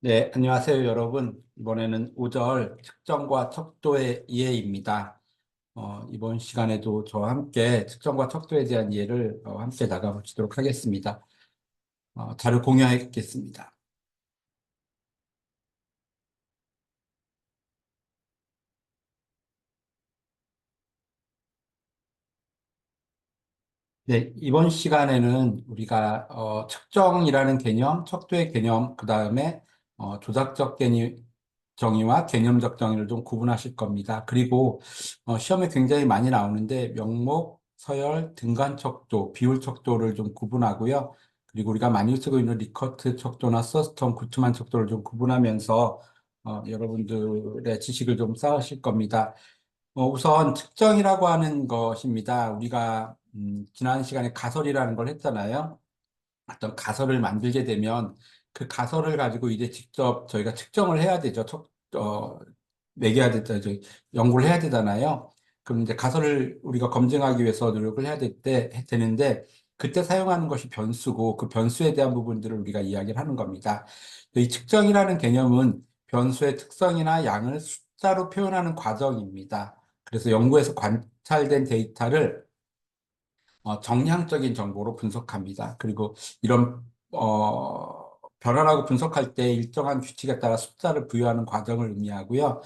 네, 안녕하세요, 여러분. 이번에는 5절 측정과 척도의 이해입니다. 이번 시간에도 저와 함께 측정과 척도에 대한 이해를 함께 나가보도록 하겠습니다. 자료 공유하겠습니다. 네, 이번 시간에는 우리가 측정이라는 개념, 척도의 개념, 그 다음에 조작적 정의와 개념적 정의를 좀 구분하실 겁니다. 그리고 시험에 굉장히 많이 나오는데 명목, 서열, 등간 척도, 비율 척도를 좀 구분하고요. 그리고 우리가 많이 쓰고 있는 리커트 척도나 서스텀, 구트만 척도를 좀 구분하면서 여러분들의 지식을 좀 쌓으실 겁니다. 우선 측정이라고 하는 것입니다. 우리가 지난 시간에 가설이라는 걸 했잖아요. 어떤 가설을 만들게 되면 그 가설을 가지고 이제 직접 저희가 측정을 해야 되죠. 매겨야 되죠. 연구를 해야 되잖아요. 그럼 이제 가설을 우리가 검증하기 위해서 노력을 되는데 그때 사용하는 것이 변수고 그 변수에 대한 부분들을 우리가 이야기를 하는 겁니다. 이 측정이라는 개념은 변수의 특성이나 양을 숫자로 표현하는 과정입니다. 그래서 연구에서 관찰된 데이터를 정량적인 정보로 분석합니다. 그리고 이런 변화라고 분석할 때 일정한 규칙에 따라 숫자를 부여하는 과정을 의미하고요.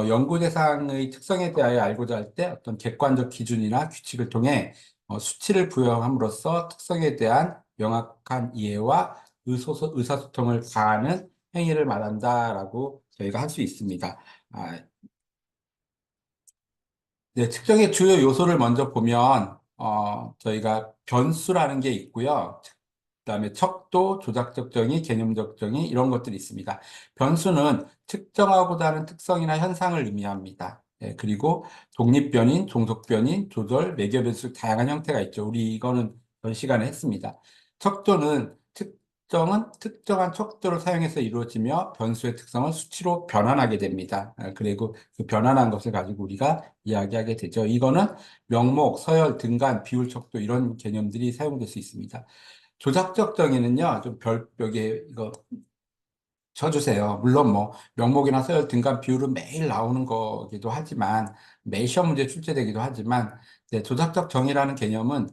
연구 대상의 특성에 대하여 알고자 할 때 어떤 객관적 기준이나 규칙을 통해 수치를 부여함으로써 특성에 대한 명확한 이해와 의사소통을 가하는 행위를 말한다라고 저희가 할 수 있습니다. 아, 네, 측정의 주요 요소를 먼저 보면, 저희가 변수라는 게 있고요. 그다음에 척도, 조작적 정의, 개념적 정의, 이런 것들이 있습니다. 변수는 측정하고자 하는 특성이나 현상을 의미합니다. 네, 그리고 독립변인, 종속변인, 조절, 매개 변수 다양한 형태가 있죠. 우리 이거는 전 시간에 했습니다. 척도는 특정은 특정한 척도를 사용해서 이루어지며 변수의 특성은 수치로 변환하게 됩니다. 그리고 그 변환한 것을 가지고 우리가 이야기하게 되죠. 이거는 명목, 서열, 등간, 비율 척도 이런 개념들이 사용될 수 있습니다. 조작적 정의는요, 여기 이거 쳐주세요. 물론 뭐, 명목이나 서열 등간 비율은 매일 나오는 거기도 하지만, 매일 시험 문제 출제되기도 하지만, 네, 조작적 정의라는 개념은,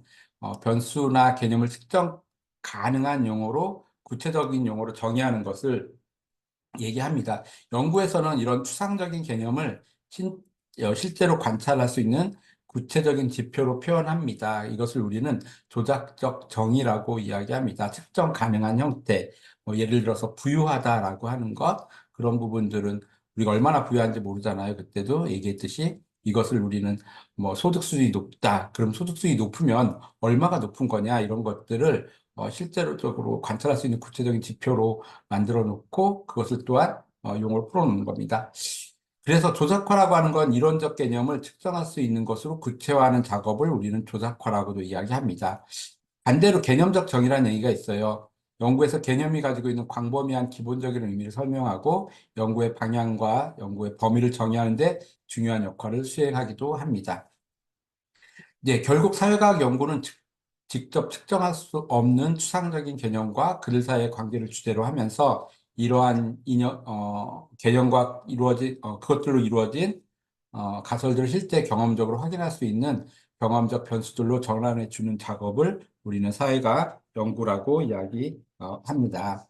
변수나 개념을 측정 가능한 용어로, 구체적인 용어로 정의하는 것을 얘기합니다. 연구에서는 이런 추상적인 개념을 실제로 관찰할 수 있는 구체적인 지표로 표현합니다. 이것을 우리는 조작적 정의라고 이야기합니다. 측정 가능한 형태, 뭐 예를 들어서 부유하다라고 하는 것, 그런 부분들은 우리가 얼마나 부유한지 모르잖아요. 그때도 얘기했듯이 이것을 우리는 뭐 소득 수준이 높다. 그럼 소득 수준이 높으면 얼마가 높은 거냐 이런 것들을 실제로적으로 관찰할 수 있는 구체적인 지표로 만들어 놓고 그것을 또한 용어로 풀어놓는 겁니다. 그래서 조작화라고 하는 건 이론적 개념을 측정할 수 있는 것으로 구체화하는 작업을 우리는 조작화라고도 이야기합니다. 반대로 개념적 정의라는 얘기가 있어요. 연구에서 개념이 가지고 있는 광범위한 기본적인 의미를 설명하고 연구의 방향과 연구의 범위를 정의하는 데 중요한 역할을 수행하기도 합니다. 네, 결국 사회과학 연구는 직접 측정할 수 없는 추상적인 개념과 그들 사이의 관계를 주제로 하면서 이러한 개념과 그것들로 이루어진 가설들을 실제 경험적으로 확인할 수 있는 경험적 변수들로 전환해 주는 작업을 우리는 사회과학 연구라고 이야기합니다.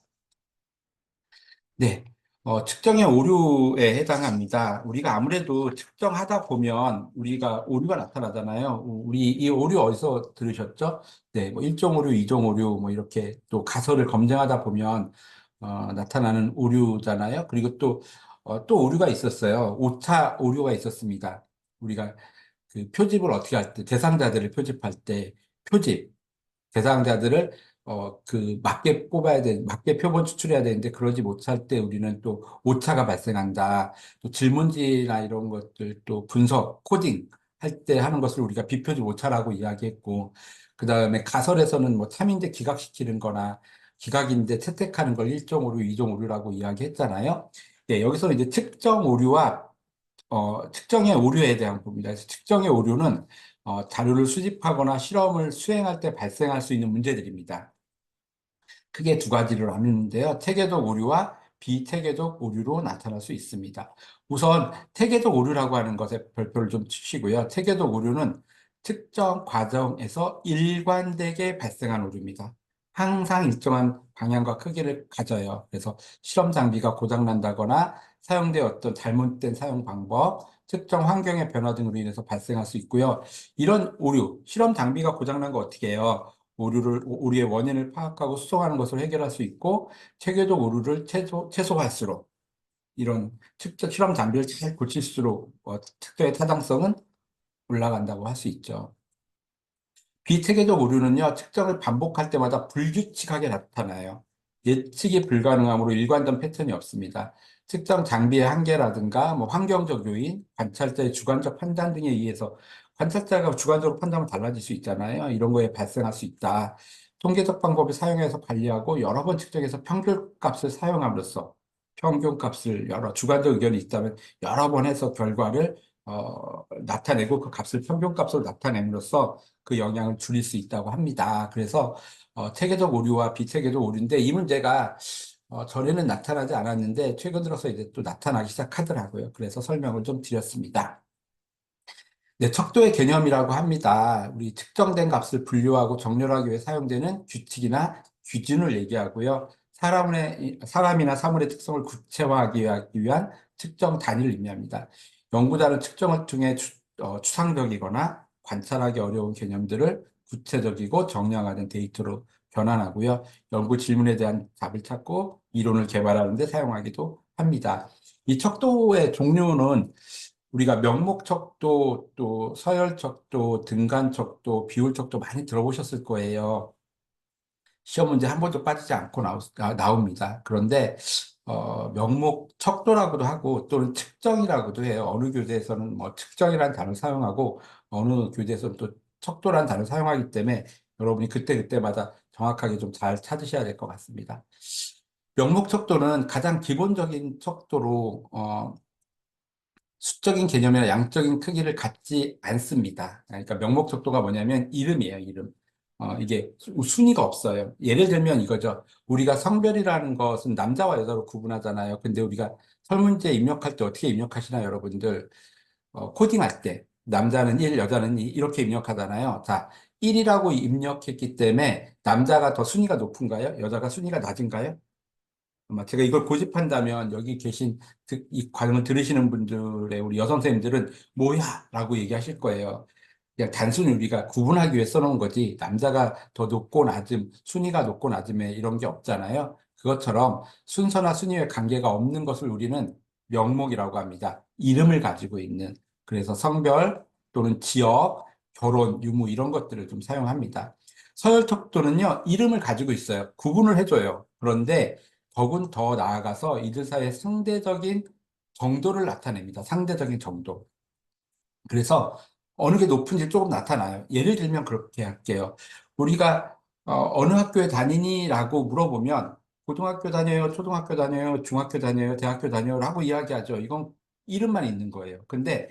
네. 측정의 오류에 해당합니다. 우리가 아무래도 측정하다 보면 우리가 오류가 나타나잖아요. 우리 이 오류 어디서 들으셨죠? 네, 뭐 1종 오류, 2종 오류, 뭐 이렇게 또 가설을 검증하다 보면 나타나는 오류잖아요. 그리고 또 오류가 있었어요. 오차 오류가 있었습니다. 우리가 그 표집을 어떻게 할 때, 대상자들을 표집할 때 표집, 대상자들을 맞게 맞게 표본 추출해야 되는데 그러지 못할 때 우리는 또 오차가 발생한다. 또 질문지나 이런 것들 또 분석, 코딩 할 때 하는 것을 우리가 비표집 오차라고 이야기했고, 그 다음에 가설에서는 뭐 참인데 기각시키는 거나 기각인데 채택하는 걸 1종 오류, 2종 오류라고 이야기했잖아요. 예, 여기서 이제 측정 오류와 측정의 오류에 대한 부분입니다. 그래서 측정의 오류는 자료를 수집하거나 실험을 수행할 때 발생할 수 있는 문제들입니다. 크게 두 가지를 나누는데요. 체계적 오류와 비태계적 오류로 나타날 수 있습니다. 우선 태계적 오류라고 하는 것에 별표를 좀 치시고요. 태계적 오류는 특정 과정에서 일관되게 발생한 오류입니다. 항상 일정한 방향과 크기를 가져요. 그래서 실험 장비가 고장난다거나 사용되었던 잘못된 사용 방법, 특정 환경의 변화 등으로 인해서 발생할 수 있고요. 이런 오류, 실험 장비가 고장난 거 어떻게 해요? 오류의 원인을 파악하고 수정하는 것을 해결할 수 있고, 체계적 오류를 최소화할수록, 이런 특정 실험 장비를 잘 고칠수록, 특정의 타당성은 올라간다고 할 수 있죠. 비체계적 오류는요, 측정을 반복할 때마다 불규칙하게 나타나요. 예측이 불가능하므로 일관된 패턴이 없습니다. 측정 장비의 한계라든가, 환경적 요인, 관찰자의 주관적 판단 등에 의해서 관찰자가 주관적으로 판단하면 달라질 수 있잖아요. 이런 거에 발생할 수 있다. 통계적 방법을 사용해서 관리하고 여러 번 측정해서 평균값을 사용함으로써 평균값을 주관적 의견이 있다면 여러 번 해서 결과를 나타내고 그 값을 평균값으로 나타냄으로써 그 영향을 줄일 수 있다고 합니다. 그래서 체계적 오류와 비체계적 오류인데 이 문제가 전에는 나타나지 않았는데 최근 들어서 이제 또 나타나기 시작하더라고요. 그래서 설명을 좀 드렸습니다. 네, 척도의 개념이라고 합니다. 우리 특정된 값을 분류하고 정렬하기 위해 사용되는 규칙이나 기준을 얘기하고요. 사람이나 사물의 특성을 구체화하기 위한 특정 단위를 의미합니다. 연구자는 측정을 통해 추상적이거나 관찰하기 어려운 개념들을 구체적이고 정량화된 데이터로 변환하고요. 연구 질문에 대한 답을 찾고 이론을 개발하는 데 사용하기도 합니다. 이 척도의 종류는 우리가 명목척도, 또 서열척도, 등간척도, 비율척도 많이 들어보셨을 거예요. 시험 문제 한 번도 빠지지 않고 나옵니다. 그런데 명목척도라고도 하고 또는 측정이라고도 해요. 어느 교재에서는 측정이라는 단어를 사용하고 어느 교재에서는 또 척도라는 단어를 사용하기 때문에 여러분이 그때그때마다 정확하게 좀 잘 찾으셔야 될 것 같습니다. 명목척도는 가장 기본적인 척도로 수적인 개념이나 양적인 크기를 갖지 않습니다. 그러니까 명목적도가 뭐냐면 이름이에요, 이름. 이게 순위가 없어요. 예를 들면 이거죠. 우리가 성별이라는 것은 남자와 여자로 구분하잖아요. 근데 우리가 설문지에 입력할 때 어떻게 입력하시나요, 여러분들? 코딩할 때 남자는 1, 여자는 2 이렇게 입력하잖아요. 자, 1이라고 입력했기 때문에 남자가 더 순위가 높은가요? 여자가 순위가 낮은가요? 아마 제가 이걸 고집한다면 여기 계신 이 과정을 들으시는 분들의 우리 여성 선생님들은 뭐야? 라고 얘기하실 거예요. 그냥 단순히 우리가 구분하기 위해 써놓은 거지 남자가 더 높고 낮음, 순위가 높고 낮음에 이런 게 없잖아요. 그것처럼 순서나 순위에 관계가 없는 것을 우리는 명목이라고 합니다. 이름을 가지고 있는. 그래서 성별 또는 지역, 결혼, 유무 이런 것들을 좀 사용합니다. 서열척도는요, 이름을 가지고 있어요. 구분을 해줘요. 그런데 더군 더 나아가서 이들 사이의 상대적인 정도를 나타냅니다. 상대적인 정도. 그래서 어느 게 높은지 조금 나타나요. 예를 들면 그렇게 할게요. 우리가 어느 학교에 다니니?라고 물어보면 고등학교 다녀요, 초등학교 다녀요, 중학교 다녀요, 대학교 다녀요라고 이야기하죠. 이건 이름만 있는 거예요. 근데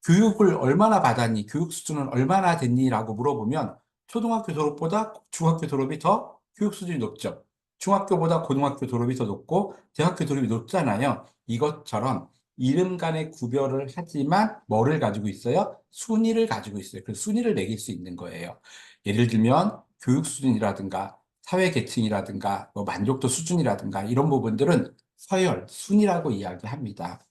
교육을 얼마나 받았니? 교육 수준은 얼마나 됐니?라고 물어보면 초등학교 졸업보다 중학교 졸업이 더 교육 수준이 높죠. 중학교보다 고등학교 졸업이 더 높고 대학교 졸업이 높잖아요. 이것처럼 이름 간의 구별을 하지만 뭐를 가지고 있어요? 순위를 가지고 있어요. 그 순위를 매길 수 있는 거예요. 예를 들면 교육 수준이라든가 사회 계층이라든가 만족도 수준이라든가 이런 부분들은 서열, 순위라고 이야기합니다.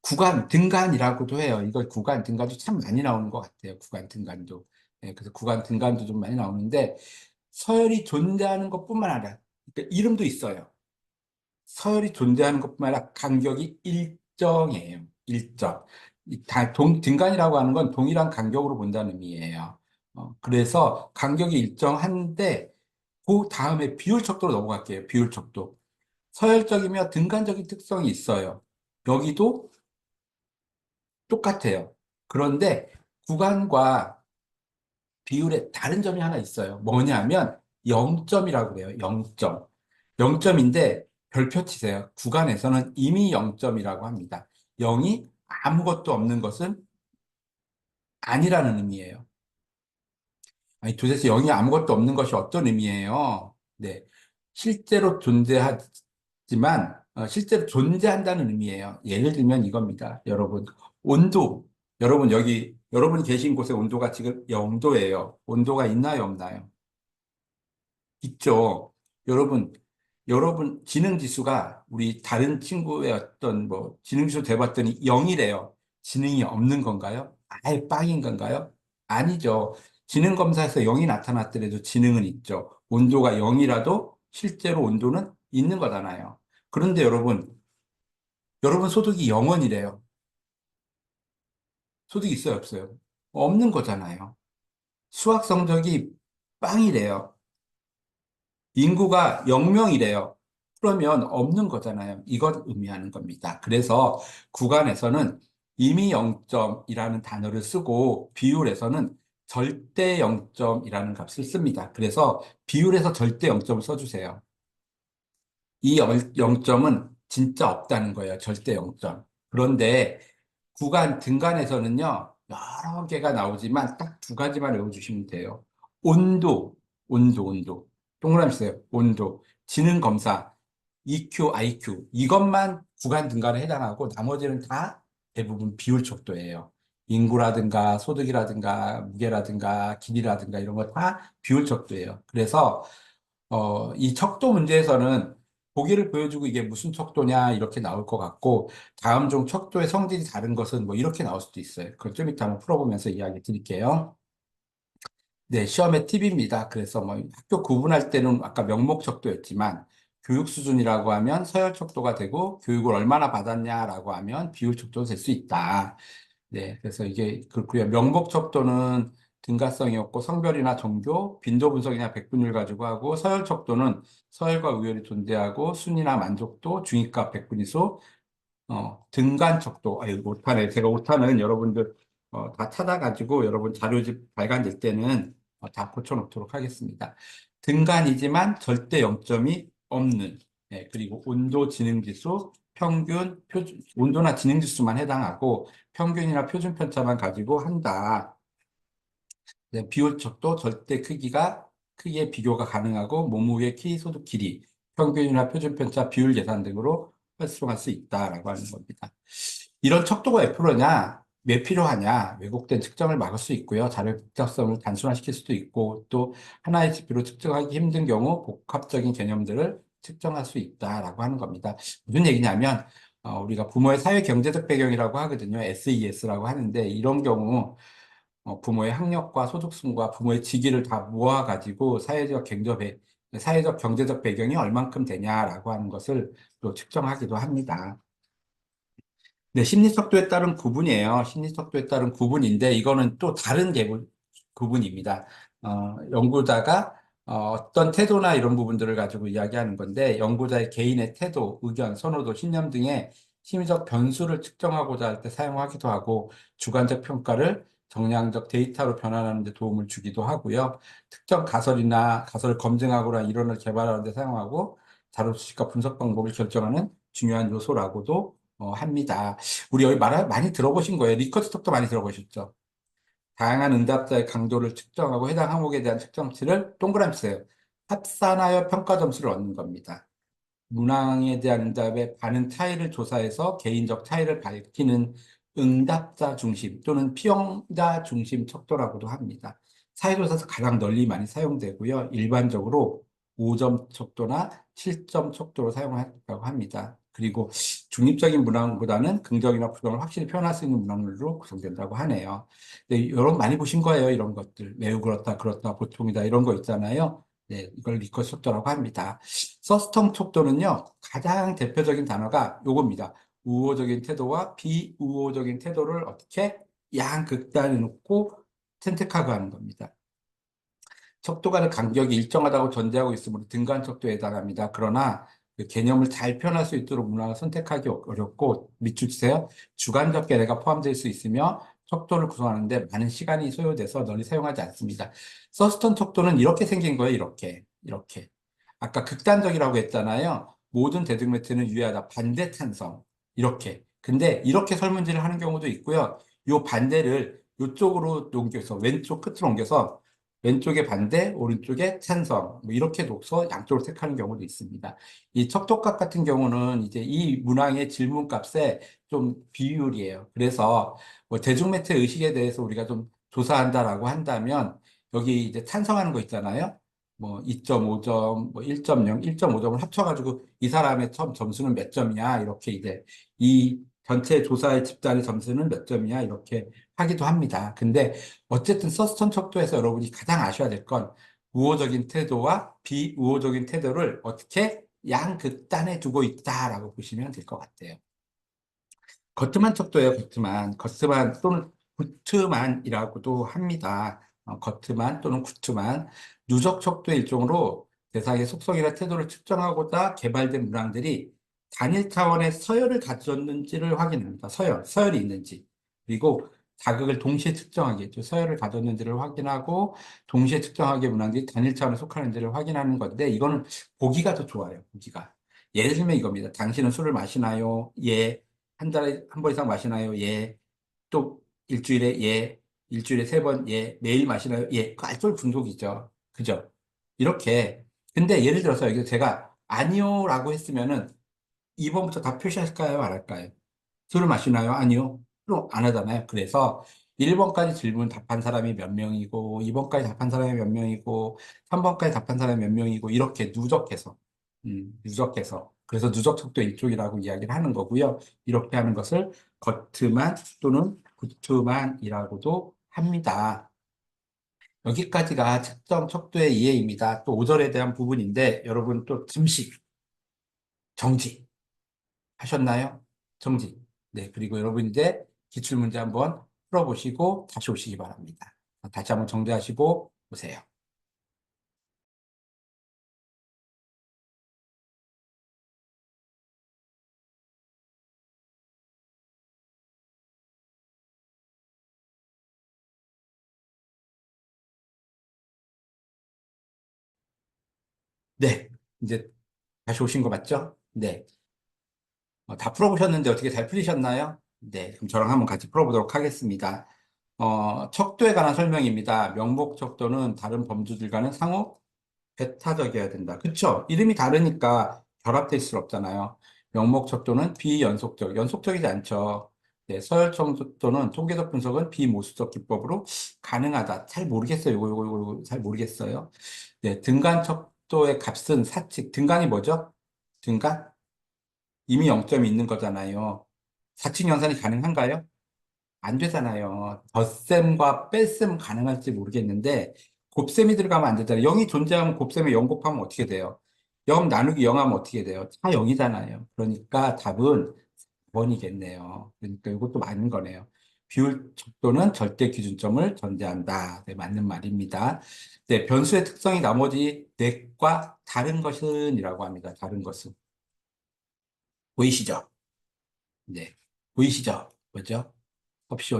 구간, 등간이라고도 해요. 이걸 구간, 등간도 참 많이 나오는 것 같아요. 구간, 등간도. 예, 그래서 구간, 등간도 좀 많이 나오는데, 서열이 존재하는 것뿐만 아니라, 그러니까 이름도 있어요. 서열이 존재하는 것뿐만 아니라 간격이 일정이에요. 일정. 등간이라고 하는 건 동일한 간격으로 본다는 의미예요. 그래서 간격이 일정한데, 그 다음에 비율척도로 넘어갈게요. 비율척도. 서열적이며 등간적인 특성이 있어요. 여기도 똑같아요. 그런데 구간과 비율에 다른 점이 하나 있어요. 뭐냐면 0점이라고 그래요. 0점. 0점인데 별표 치세요. 구간에서는 이미 0점이라고 합니다. 0이 아무것도 없는 것은 아니라는 의미예요. 아니, 도대체 0이 아무것도 없는 것이 어떤 의미예요? 네. 실제로 존재하지 실제로 존재한다는 의미예요. 예를 들면 이겁니다. 여러분, 온도. 여러분, 여러분이 계신 곳의 온도가 지금 0도예요. 온도가 있나요, 없나요? 있죠. 여러분, 여러분 지능 지수가 우리 다른 친구의 어떤 뭐 지능 지수 대봤더니 0이래요. 지능이 없는 건가요? 아예 빵인 건가요? 아니죠. 지능 검사에서 0이 나타났더라도 지능은 있죠. 온도가 0이라도 실제로 온도는 있는 거잖아요. 그런데 여러분 소득이 0원이래요. 소득이 있어요, 없어요? 없는 거잖아요. 수학 성적이 빵이래요. 인구가 0명이래요. 그러면 없는 거잖아요. 이걸 의미하는 겁니다. 그래서 구간에서는 임의 0점이라는 단어를 쓰고 비율에서는 절대 0점이라는 값을 씁니다. 그래서 비율에서 절대 0점을 써주세요. 이 0점은 진짜 없다는 거예요. 절대 0점. 그런데 등간에서는요, 여러 개가 나오지만 딱 두 가지만 외워주시면 돼요. 온도, 온도. 동그라미 쓰세요. 온도. 지능 검사, EQ, IQ. 이것만 구간 등간에 해당하고 나머지는 다 대부분 비율 척도예요. 인구라든가 소득이라든가 무게라든가 길이라든가 이런 거 다 비율 척도예요. 그래서 이 척도 문제에서는 보기를 보여주고 이게 무슨 척도냐 이렇게 나올 것 같고 다음 중 척도의 성질이 다른 것은 뭐 이렇게 나올 수도 있어요. 그걸 좀 이따 한번 풀어보면서 이야기 드릴게요. 네, 시험의 팁입니다. 그래서 뭐 학교 구분할 때는 아까 명목 척도였지만 교육 수준이라고 하면 서열 척도가 되고 교육을 얼마나 받았냐라고 하면 비율 척도도 될 수 있다. 네, 그래서 이게 그렇고요. 명목 척도는 등가성이었고 성별이나 종교, 빈도 분석이나 백분율 가지고 하고 서열 척도는 서열과 우열이 존재하고 순위나 만족도, 중위값, 백분위수, 등간 척도. 아유, 오타네. 제가 오타는 여러분들 다 찾아가지고 여러분 자료집 발간될 때는 다 고쳐놓도록 하겠습니다. 등간이지만 절대 0점이 없는. 예, 그리고 온도 지능지수, 평균, 표준, 온도나 지능지수만 해당하고 평균이나 표준 편차만 가지고 한다. 네, 비율적도 절대 크기의 비교가 가능하고 몸무게, 키, 소득, 길이, 평균이나 표준 편차, 비율 계산 등으로 활성화할 수 있다라고 하는 겁니다. 이런 척도가 왜 필요하냐? 왜 필요하냐? 왜곡된 측정을 막을 수 있고요. 자료의 복잡성을 단순화시킬 수도 있고 또 하나의 지표로 측정하기 힘든 경우 복합적인 개념들을 측정할 수 있다라고 하는 겁니다. 무슨 얘기냐면 우리가 부모의 사회 경제적 배경이라고 하거든요. SES라고 하는데 이런 경우 부모의 학력과 소득순과 부모의 직위를 다 모아가지고 사회적 경제적 배경이 얼만큼 되냐라고 하는 것을 또 측정하기도 합니다. 네, 심리척도에 따른 구분이에요. 심리척도에 따른 구분인데 이거는 또 다른 구분입니다. 연구자가 어떤 태도나 이런 부분들을 가지고 이야기하는 건데 연구자의 개인의 태도, 의견, 선호도, 신념 등의 심리적 변수를 측정하고자 할 때 사용하기도 하고 주관적 평가를 정량적 데이터로 변환하는 데 도움을 주기도 하고요. 특정 가설을 검증하거나 이론을 개발하는 데 사용하고 자료 수집과 분석 방법을 결정하는 중요한 요소라고도 합니다. 우리 여기 많이 들어보신 거예요. 리커트 톡도 많이 들어보셨죠? 다양한 응답자의 강도를 측정하고 해당 항목에 대한 측정치를 동그라미 써요. 합산하여 평가 점수를 얻는 겁니다. 문항에 대한 응답의 반응 차이를 조사해서 개인적 차이를 밝히는 응답자 중심 또는 피용자 중심 척도라고도 합니다. 사회조사에서 가장 널리 많이 사용되고요. 일반적으로 5점 척도나 7점 척도로 사용한다고 합니다. 그리고 중립적인 문항보다는 긍정이나 부정을 확실히 표현할 수 있는 문항으로 구성된다고 하네요. 네, 여러분 많이 보신 거예요. 이런 것들. 매우 그렇다, 보통이다 이런 거 있잖아요. 네, 이걸 리커트 척도라고 합니다. 서스텀 척도는요, 가장 대표적인 단어가 요겁니다. 우호적인 태도와 비우호적인 태도를 어떻게 양극단에 놓고 선택하고 하는 겁니다. 척도 간의 간격이 일정하다고 전제하고 있으므로 등간 척도에 해당합니다. 그러나 그 개념을 잘 표현할 수 있도록 문항을 선택하기 어렵고 밑줄 치세요. 주관적 계례가 포함될 수 있으며 척도를 구성하는데 많은 시간이 소요돼서 널리 사용하지 않습니다. 서스턴 척도는 이렇게 생긴 거예요. 이렇게. 아까 극단적이라고 했잖아요. 모든 대등 매트는 유의하다. 반대 탄성. 이렇게. 근데 이렇게 설문지를 하는 경우도 있고요. 요 반대를 요쪽으로 옮겨서 왼쪽 끝으로 옮겨서 왼쪽에 반대, 오른쪽에 찬성, 뭐 이렇게 둬서 양쪽으로 택하는 경우도 있습니다. 이 척도값 같은 경우는 이제 이 문항의 질문값의 좀 비율이에요. 그래서 뭐 대중매체 의식에 대해서 우리가 좀 조사한다라고 한다면 여기 이제 찬성하는 거 있잖아요. 뭐 2.5점, 뭐 1.0, 1.5점을 합쳐가지고 이 사람의 처음 점수는 몇 점이야? 이렇게 이제 이 전체 조사의 집단의 점수는 몇 점이야? 이렇게 하기도 합니다. 근데 어쨌든 서스턴 척도에서 여러분이 가장 아셔야 될 건 우호적인 태도와 비우호적인 태도를 어떻게 양극단에 두고 있다라고 보시면 될 것 같아요. 거트만 척도예요, 거트만. 거트만 또는 구트만이라고도 합니다. 거트만 또는 구트만. 누적 척도의 일종으로 대상의 속성이나 태도를 측정하고자 개발된 문항들이 단일 차원의 서열을 가졌는지를 확인합니다. 서열이 있는지. 그리고 자극을 동시에 측정하겠죠. 서열을 가졌는지를 확인하고 동시에 측정하기에 문항들이 단일 차원에 속하는지를 확인하는 건데 이거는 보기가 더 좋아요. 보기가. 예를 들면 이겁니다. 당신은 술을 마시나요? 예. 한 달에 한 번 이상 마시나요? 예. 또 일주일에 예. 일주일에 세 번 예. 매일 마시나요? 예. 그 알코올 중독이죠. 그죠? 이렇게. 근데 예를 들어서 여기서 제가 아니요라고 했으면은 2번부터 다 표시할까요? 안 할까요? 술을 마시나요? 아니요. 그럼 안 하잖아요. 그래서 1번까지 질문 답한 사람이 몇 명이고, 2번까지 답한 사람이 몇 명이고, 3번까지 답한 사람이 몇 명이고, 이렇게 누적해서, 누적해서. 그래서 누적 척도 일종이라고 이야기를 하는 거고요. 이렇게 하는 것을 겉트만 또는 굿트만이라고도 합니다. 여기까지가 측정 척도의 이해입니다. 또 5절에 대한 부분인데, 여러분 또 잠시 정지. 하셨나요? 정지. 네, 그리고 여러분 이제 기출문제 한번 풀어보시고 다시 오시기 바랍니다. 다시 한번 정지하시고 오세요. 네, 이제 다시 오신 거 맞죠? 네. 다 풀어보셨는데 어떻게 잘 풀리셨나요? 네, 그럼 저랑 한번 같이 풀어보도록 하겠습니다. 척도에 관한 설명입니다. 명목 척도는 다른 범주들과는 상호 배타적이어야 된다. 그쵸? 이름이 다르니까 결합될 수 없잖아요. 명목척도는 비연속적, 연속적이지 않죠. 네, 서열청도는 통계적 분석은 비모수적 기법으로 가능하다. 잘 모르겠어요. 이거 잘 모르겠어요. 네, 등간척도의 값은 사칙. 등간이 뭐죠? 등간? 이미 0점이 있는 거잖아요. 사칙 연산이 가능한가요? 안 되잖아요. 덧셈과 뺄셈 가능할지 모르겠는데, 곱셈이 들어가면 안 되잖아요. 0이 존재하면 곱셈에 0 곱하면 어떻게 돼요? 0 나누기 0 하면 어떻게 돼요? 다 0이잖아요. 그러니까 답은 4번이겠네요. 그러니까 이것도 맞는 거네요. 비율 척도는 절대 기준점을 전제한다. 네, 맞는 말입니다. 네, 변수의 특성이 나머지 넷과 다른 것은 이라고 합니다. 다른 것은. 보이시죠? 네. 보이시죠? 뭐죠? 섭씨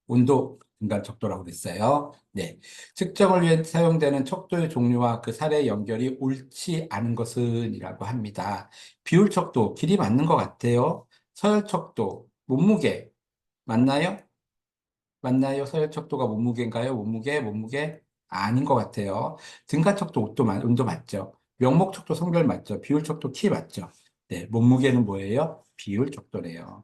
온도 중간 척도라고 그랬어요. 네. 측정을 위해 사용되는 척도의 종류와 그 사례의 연결이 옳지 않은 것은 이라고 합니다. 비율 척도, 길이 맞는 것 같아요. 서열 척도, 몸무게, 맞나요? 맞나요? 서열 척도가 몸무게인가요? 몸무게? 아닌 것 같아요. 등간 척도, 온도 맞죠? 명목 척도, 성별 맞죠? 비율 척도, 키 맞죠? 네. 몸무게는 뭐예요? 비율 척도래요.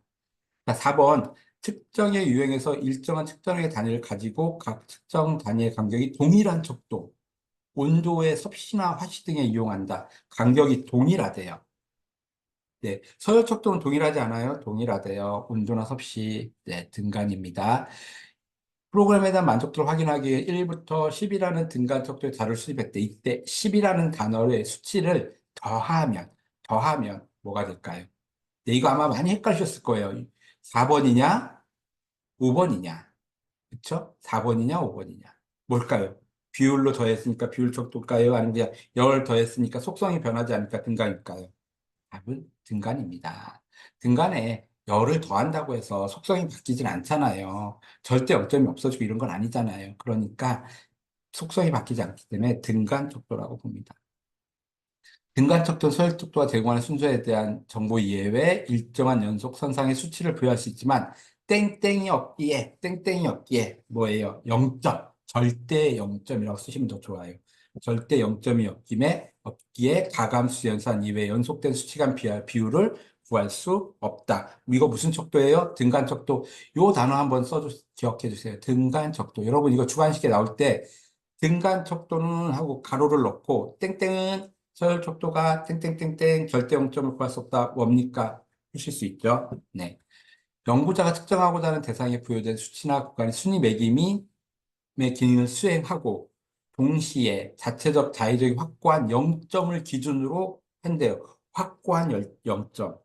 자, 4번. 특정의 유형에서 일정한 측정의 단위를 가지고 각 특정 단위의 간격이 동일한 척도, 온도의 섭씨나 화씨 등에 이용한다. 간격이 동일하대요. 네, 서열 척도는 동일하지 않아요? 동일하대요. 온도나 섭씨, 네, 등간입니다. 프로그램에 대한 만족도를 확인하기 위해 1부터 10이라는 등간 척도의 단어를 수집했대. 이때 10이라는 단어의 수치를 더하면 뭐가 될까요? 네, 이거 아마 많이 헷갈리셨을 거예요. 4번이냐? 5번이냐? 그쵸? 4번이냐, 5번이냐? 뭘까요? 비율로 더했으니까 비율 척도일까요? 아니면 그냥 열 더했으니까 속성이 변하지 않으니까 등간일까요? 답은 등간입니다. 등간에 열을 더한다고 해서 속성이 바뀌진 않잖아요. 절대 0점이 없어지고 이런 건 아니잖아요. 그러니까 속성이 바뀌지 않기 때문에 등간 척도라고 봅니다. 등간척도, 서열척도가 제공하는 순서에 대한 정보 이외에 일정한 연속 선상의 수치를 부여할 수 있지만 땡땡이 없기에 뭐예요? 0점. 절대 0점이라고 쓰시면 더 좋아요. 절대 0점이 없기에 가감수 연산 이외 연속된 수치간 비율을 구할 수 없다. 이거 무슨 척도예요? 등간척도. 요 단어 한번 기억해 주세요. 등간척도. 여러분 이거 주관식에 나올 때 등간척도는 하고 가로를 넣고 땡땡은 서열척도가 땡땡땡땡 절대 0점을 구할 수 없다. 뭡니까? 하실 수 있죠. 네. 연구자가 측정하고자 하는 대상에 부여된 수치나 구간의 순위 매김이 기능을 수행하고 동시에 자체적 자의적이 확고한 0점을 기준으로 한대요. 확고한 0점.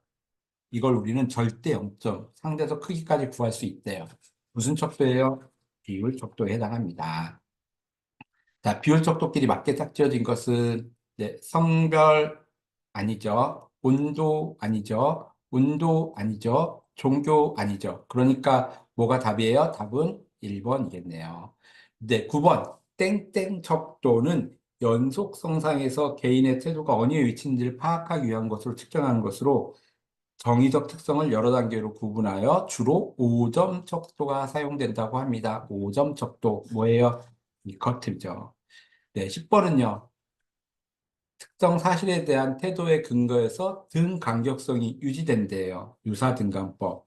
이걸 우리는 절대 0점, 상대적 크기까지 구할 수 있대요. 무슨 척도예요? 비율 척도에 해당합니다. 자, 비율 척도끼리 맞게 짝지어진 것은 네, 성별 아니죠. 온도 아니죠. 운도 아니죠. 종교 아니죠. 그러니까 뭐가 답이에요? 답은 1번이겠네요. 네, 9번. 땡땡 척도는 연속성상에서 개인의 태도가 어디에 위치인지를 파악하기 위한 것으로 측정하는 것으로 정의적 특성을 여러 단계로 구분하여 주로 5점 척도가 사용된다고 합니다. 5점 척도 뭐예요? 이 커트죠. 네, 10번은요. 특정 사실에 대한 태도의 근거에서 등 간격성이 유지된대요. 유사 등간법.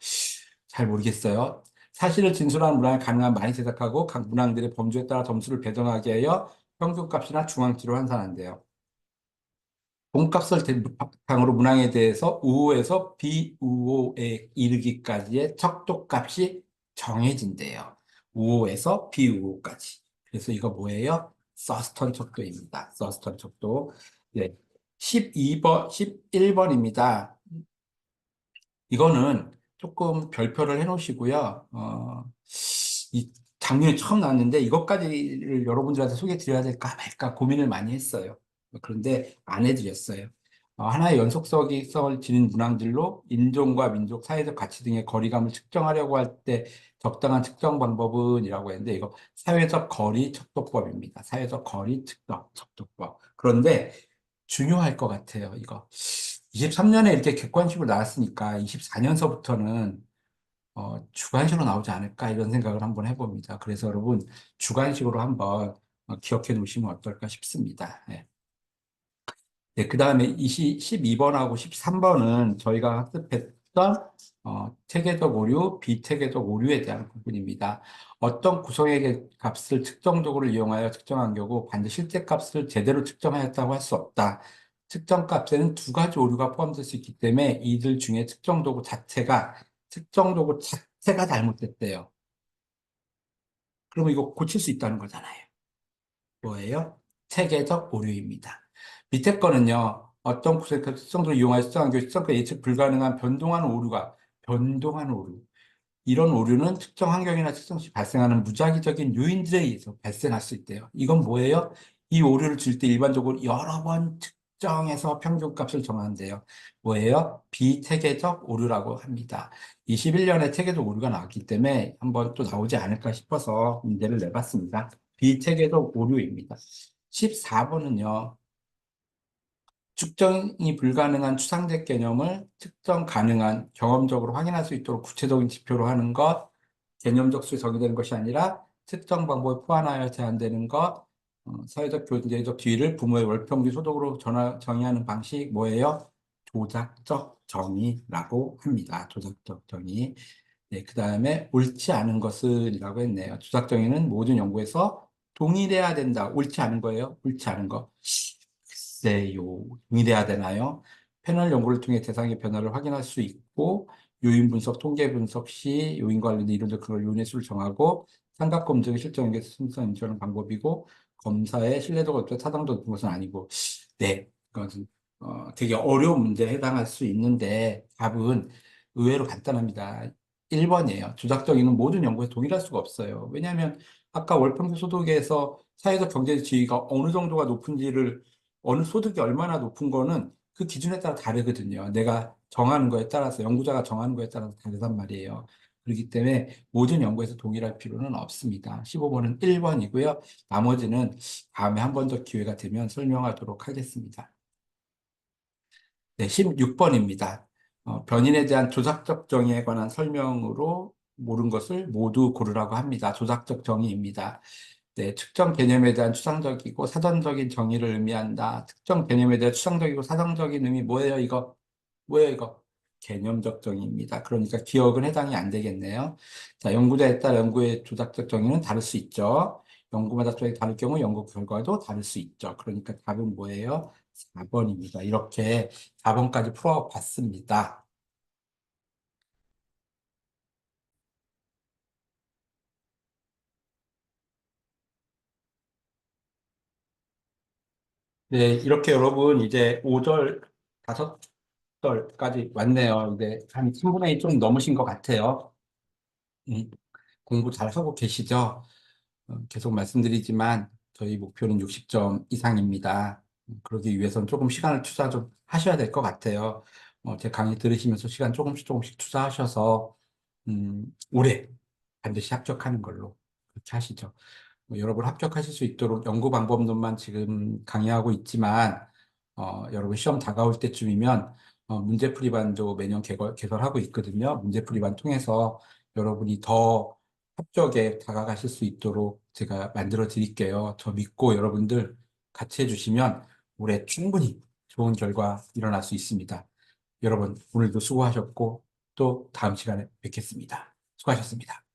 잘 모르겠어요. 사실을 진술하는 문항을 가능한 많이 제작하고 각 문항들의 범주에 따라 점수를 배정하게 하여 평균값이나 중앙치로 환산한대요. 본값을 바탕으로 문항에 대해서 우호에서 비우호에 이르기까지의 척도값이 정해진대요. 우호에서 비우호까지. 그래서 이거 뭐예요? 서스턴 척도입니다. 서스턴 척도. 네. 12번, 11번입니다. 이거는 조금 별표를 해 놓으시고요. 이 작년에 처음 나왔는데 이것까지를 여러분들한테 소개해 드려야 될까 말까 고민을 많이 했어요. 그런데 안 해드렸어요. 하나의 연속성을 지닌 문항들로 인종과 민족, 사회적 가치 등의 거리감을 측정하려고 할 때 적당한 측정 방법은이라고 했는데 이거 사회적 거리 척도법입니다. 사회적 거리 측정 척도법. 그런데 중요할 것 같아요. 이거 23년에 이렇게 객관식으로 나왔으니까 24년서부터는 주관식으로 나오지 않을까 이런 생각을 한번 해봅니다. 그래서 여러분 주관식으로 한번 기억해 놓으시면 어떨까 싶습니다. 예. 네, 그 다음에 12번하고 13번은 저희가 학습했던 체계적 오류, 비체계적 오류에 대한 부분입니다. 어떤 구성의 값을 측정 도구를 이용하여 측정한 경우 반드시 실제 값을 제대로 측정하였다고 할 수 없다. 측정 값에는 두 가지 오류가 포함될 수 있기 때문에 이들 중에 측정 도구 자체가 잘못됐대요. 그러면 이거 고칠 수 있다는 거잖아요. 뭐예요? 체계적 오류입니다. 밑에 거는요, 어떤 구색 특성도를 이용하여 수정한 경우 수정과 예측 불가능한 변동한 오류. 이런 오류는 특정 환경이나 특정 시 발생하는 무작위적인 요인들에 의해서 발생할 수 있대요. 이건 뭐예요? 이 오류를 줄 때 일반적으로 여러 번 측정해서 평균값을 정하는데요. 뭐예요? 비체계적 오류라고 합니다. 21년에 체계적 오류가 나왔기 때문에 한번 또 나오지 않을까 싶어서 문제를 내봤습니다. 비체계적 오류입니다. 14번은요. 측정이 불가능한 추상적 개념을 측정 가능한 경험적으로 확인할 수 있도록 구체적인 지표로 하는 것, 개념적 수에 적용되는 것이 아니라 측정 방법에 포함하여 제한되는 것, 사회적 경제적 지위를 부모의 월평균 소득으로 정의하는 방식 뭐예요? 조작적 정의라고 합니다. 조작적 정의. 네, 그 다음에 옳지 않은 것은이라고 했네요. 조작 정의는 모든 연구에서 동일해야 된다. 옳지 않은 거예요? 옳지 않은 거. 글쎄요. 동일해야 되나요? 패널 연구를 통해 대상의 변화를 확인할 수 있고 요인 분석, 통계 분석 시 요인 관련된 이론들 그걸 요인의 수를 정하고 삼각 검증의 실정 연계 순서 인정하는 방법이고 검사의 신뢰도가 높다 타당도 높은 것은 아니고 네, 그것은 되게 어려운 문제에 해당할 수 있는데 답은 의외로 간단합니다. 1번이에요. 조작 정의는 모든 연구에 동일할 수가 없어요. 왜냐하면 아까 월평균 소득에서 사회적 경제 지위가 어느 정도가 높은지를 어느 소득이 얼마나 높은 거는 그 기준에 따라 다르거든요. 내가 정하는 거에 따라서 연구자가 정하는 거에 따라서 다르단 말이에요. 그렇기 때문에 모든 연구에서 동일할 필요는 없습니다. 15번은 1번이고요. 나머지는 다음에 한 번 더 기회가 되면 설명하도록 하겠습니다. 네, 16번입니다. 변인에 대한 조작적 정의에 관한 설명으로 모른 것을 모두 고르라고 합니다. 조작적 정의입니다. 네, 특정 개념에 대한 추상적이고 사전적인 정의를 의미한다. 특정 개념에 대한 추상적이고 사전적인 의미 뭐예요, 이거? 뭐예요, 이거? 개념적 정의입니다. 그러니까 기억은 해당이 안 되겠네요. 자, 연구자에 따라 연구의 조작적 정의는 다를 수 있죠. 연구마다 또 다를 경우 연구 결과도 다를 수 있죠. 그러니까 답은 뭐예요? 4번입니다. 이렇게 4번까지 풀어봤습니다. 네, 이렇게 여러분 이제 5절, 5절까지 왔네요. 이제 한 3분의 1 좀 넘으신 것 같아요. 음, 공부 잘 하고 계시죠? 계속 말씀드리지만 저희 목표는 60점 이상입니다. 그러기 위해서는 조금 시간을 투자 좀 하셔야 될 것 같아요. 제 강의 들으시면서 시간 조금씩 조금씩 투자하셔서 올해 반드시 합격하는 걸로 그렇게 하시죠. 여러분 합격하실 수 있도록 연구 방법론만 지금 강의하고 있지만 여러분 시험 다가올 때쯤이면 문제풀이반도 매년 개설하고 있거든요. 문제풀이반 통해서 여러분이 더 합격에 다가가실 수 있도록 제가 만들어 드릴게요. 저 믿고 여러분들 같이 해주시면 올해 충분히 좋은 결과 일어날 수 있습니다. 여러분 오늘도 수고하셨고 또 다음 시간에 뵙겠습니다. 수고하셨습니다.